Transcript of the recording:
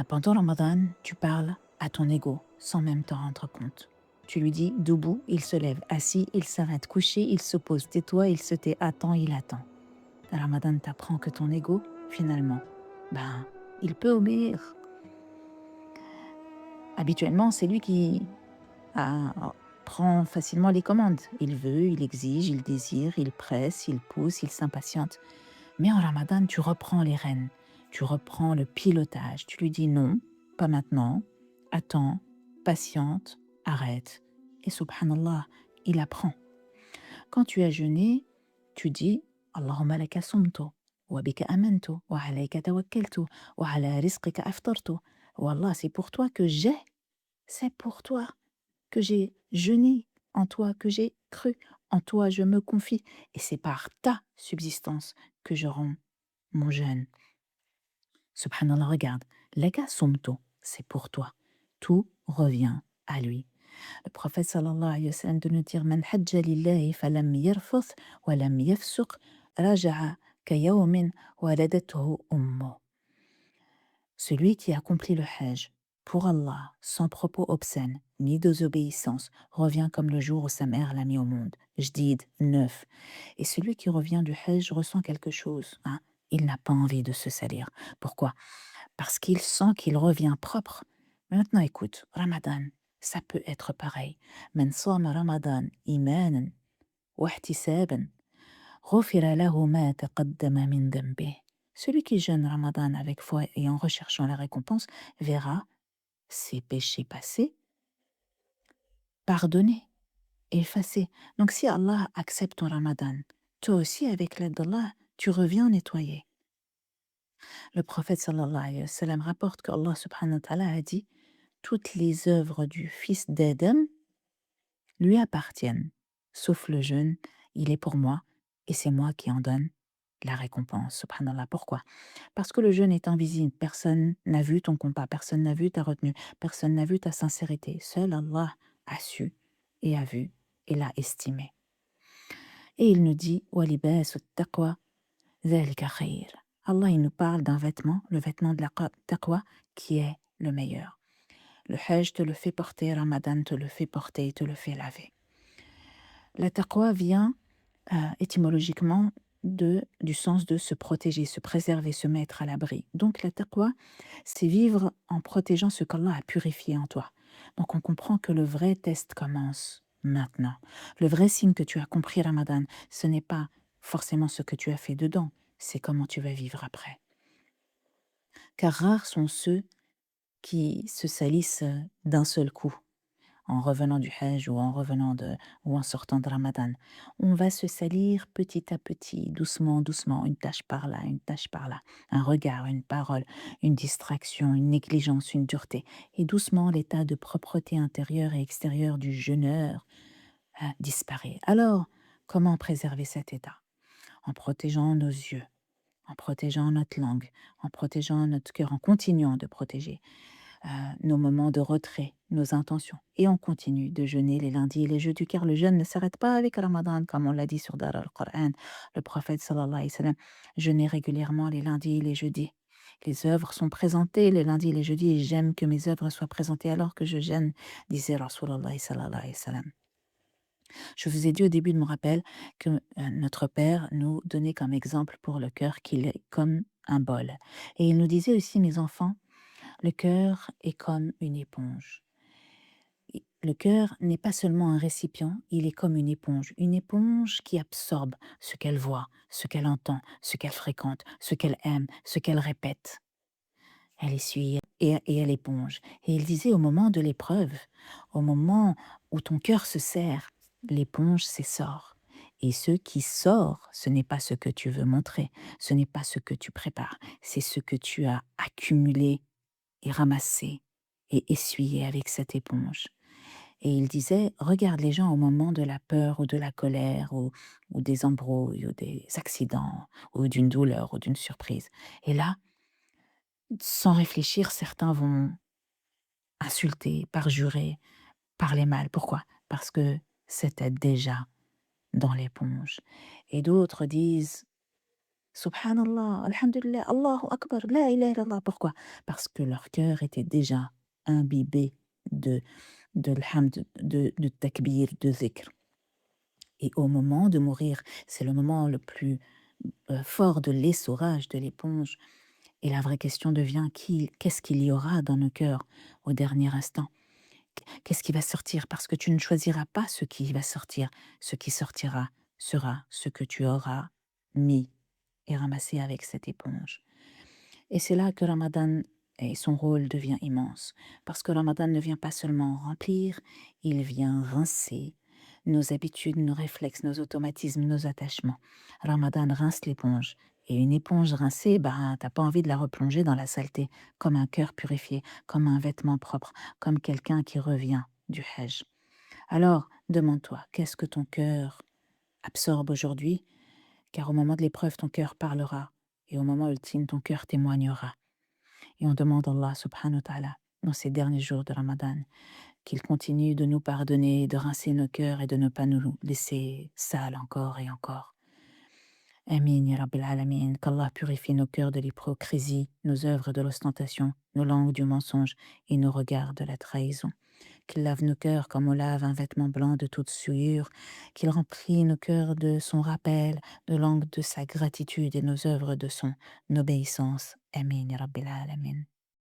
Pendant Ramadan, tu parles à ton ego sans même t'en rendre compte. Tu lui dis debout, il se lève, assis, il s'arrête, couché, il se pose, tais-toi, il se tait, attend, il attend. Ramadan t'apprend que ton ego, finalement, ben, il peut obéir. Habituellement, c'est lui qui prend facilement les commandes. Il veut, il exige, il désire, il presse, il pousse, il s'impatiente. Mais en Ramadan, tu reprends les rênes, tu reprends le pilotage. Tu lui dis non, pas maintenant, attends, patiente, arrête. Et subhanallah, il apprend. Quand tu as jeûné, tu dis Allahumma laka sumtu, wa bika amantu, wa alayka tawakkaltu, wa ala rizqika aftartu. Wallah, c'est pour toi que j'ai, c'est pour toi que j'ai jeûné, en toi que j'ai cru, en toi je me confie. Et c'est par ta subsistance que je rends mon jeûne. Subhanallah, regarde, laka sumtu, c'est pour toi. Tout revient à lui. Le prophète sallallahu alayhi wa sallam de nous dire Man hajja lillahi falam yarfuth wa lam yafsuq raja'a kayawmin waladathu ummu. Celui qui accomplit le hajj pour Allah sans propos obscènes ni désobéissance revient comme le jour où sa mère l'a mis au monde. Jdid 9. Et celui qui revient du hajj ressent quelque chose. Il n'a pas envie de se salir. Pourquoi? Parce qu'il sent qu'il revient propre. Maintenant, écoute, Ramadan, ça peut être pareil. Man sama Ramadan imanan wa ihtisaban, ghufira lahu ma taqaddama min dhanbih. Celui qui jeûne Ramadan avec foi et en recherchant la récompense verra ses péchés passés pardonnés, effacés. Donc si Allah accepte ton Ramadan, toi aussi, avec l'aide d'Allah, tu reviens nettoyé. Le prophète sallallahu alayhi wa sallam rapporte qu'Allah subhanahu wa ta'ala a dit toutes les œuvres du fils d'Adam lui appartiennent, sauf le jeûne, il est pour moi et c'est moi qui en donne la récompense. Subhanallah. Pourquoi? Parce que le jeûne est invisible. Personne n'a vu ton compas, personne n'a vu ta retenue, personne n'a vu ta sincérité. Seul Allah a su et a vu et l'a estimé. Et il nous dit وَلِبَاسُ التَّقْوَى ذَلِكَ خَيْرٌ. Allah, il nous parle d'un vêtement, le vêtement de la taqwa, qui est le meilleur. Le hajj te le fait porter, Ramadan te le fait porter, te le fait laver. La taqwa vient étymologiquement du sens de se protéger, se préserver, se mettre à l'abri. Donc la taqwa, c'est vivre en protégeant ce qu'Allah a purifié en toi. Donc on comprend que le vrai test commence maintenant. Le vrai signe que tu as compris Ramadan, ce n'est pas forcément ce que tu as fait dedans, c'est comment tu vas vivre après. Car rares sont ceux qui se salissent d'un seul coup, en revenant du Hajj ou ou en sortant de Ramadan. On va se salir petit à petit, doucement, doucement, une tâche par là, une tâche par là, un regard, une parole, une distraction, une négligence, une dureté. Et doucement, l'état de propreté intérieure et extérieure du jeûneur disparaît. Alors, comment préserver cet état? En protégeant nos yeux, en protégeant notre langue, en protégeant notre cœur, en continuant de protéger nos moments de retrait, nos intentions. Et on continue de jeûner les lundis et les jeudis, car le jeûne ne s'arrête pas avec Ramadan, comme on l'a dit sur Dar al-Qur'an. Le prophète sallallahu alayhi wa sallam jeûnait régulièrement les lundis et les jeudis. Les œuvres sont présentées les lundis et les jeudis, et j'aime que mes œuvres soient présentées alors que je jeûne, disait Rasulallah sallallahu alayhi wa sallam. Je vous ai dit au début de mon rappel que notre Père nous donnait comme exemple pour le cœur qu'il est comme un bol. Et il nous disait aussi, mes enfants, le cœur est comme une éponge. Le cœur n'est pas seulement un récipient, il est comme une éponge qui absorbe ce qu'elle voit, ce qu'elle entend, ce qu'elle fréquente, ce qu'elle aime, ce qu'elle répète. Elle essuie et elle éponge. Et il disait au moment de l'épreuve, au moment où ton cœur se serre, l'éponge s'essore. Et ce qui sort, ce n'est pas ce que tu veux montrer, ce n'est pas ce que tu prépares, c'est ce que tu as accumulé et ramassé et essuyé avec cette éponge. Et il disait, regarde les gens au moment de la peur ou de la colère ou des embrouilles ou des accidents ou d'une douleur ou d'une surprise. Et là, sans réfléchir, certains vont insulter, parjurer, parler mal. Pourquoi? Parce que c'était déjà dans l'éponge. Et d'autres disent Subhanallah, alhamdulillah, Allahu Akbar, la ilaha illallah. Pourquoi? Parce que leur cœur était déjà imbibé de l'hamd, de takbir, de zikr. Et au moment de mourir, c'est le moment le plus fort de l'essorage de l'éponge. Et la vraie question devient qu'est-ce qu'il y aura dans nos cœurs au dernier instant? Qu'est-ce qui va sortir? Parce que tu ne choisiras pas ce qui va sortir. Ce qui sortira sera ce que tu auras mis et ramassé avec cette éponge. Et c'est là que Ramadan et son rôle devient immense. Parce que Ramadan ne vient pas seulement remplir, il vient rincer nos habitudes, nos réflexes, nos automatismes, nos attachements. Ramadan rince l'éponge. Et une éponge rincée, ben, t'as pas envie de la replonger dans la saleté, comme un cœur purifié, comme un vêtement propre, comme quelqu'un qui revient du Hajj. Alors, demande-toi, qu'est-ce que ton cœur absorbe aujourd'hui? Car au moment de l'épreuve, ton cœur parlera. Et au moment ultime, ton cœur témoignera. Et on demande à Allah subhanahu wa ta'ala, dans ces derniers jours de Ramadan, qu'il continue de nous pardonner, de rincer nos cœurs et de ne pas nous laisser sales encore et encore. Amin, ya Rabbil Alamin, qu'Allah purifie nos cœurs de l'hypocrisie, nos œuvres de l'ostentation, nos langues du mensonge et nos regards de la trahison. Qu'il lave nos cœurs comme on lave un vêtement blanc de toute souillure, qu'il remplit nos cœurs de son rappel, de langue de sa gratitude et nos œuvres de son obéissance. Amin, ya Rabbil Alamin.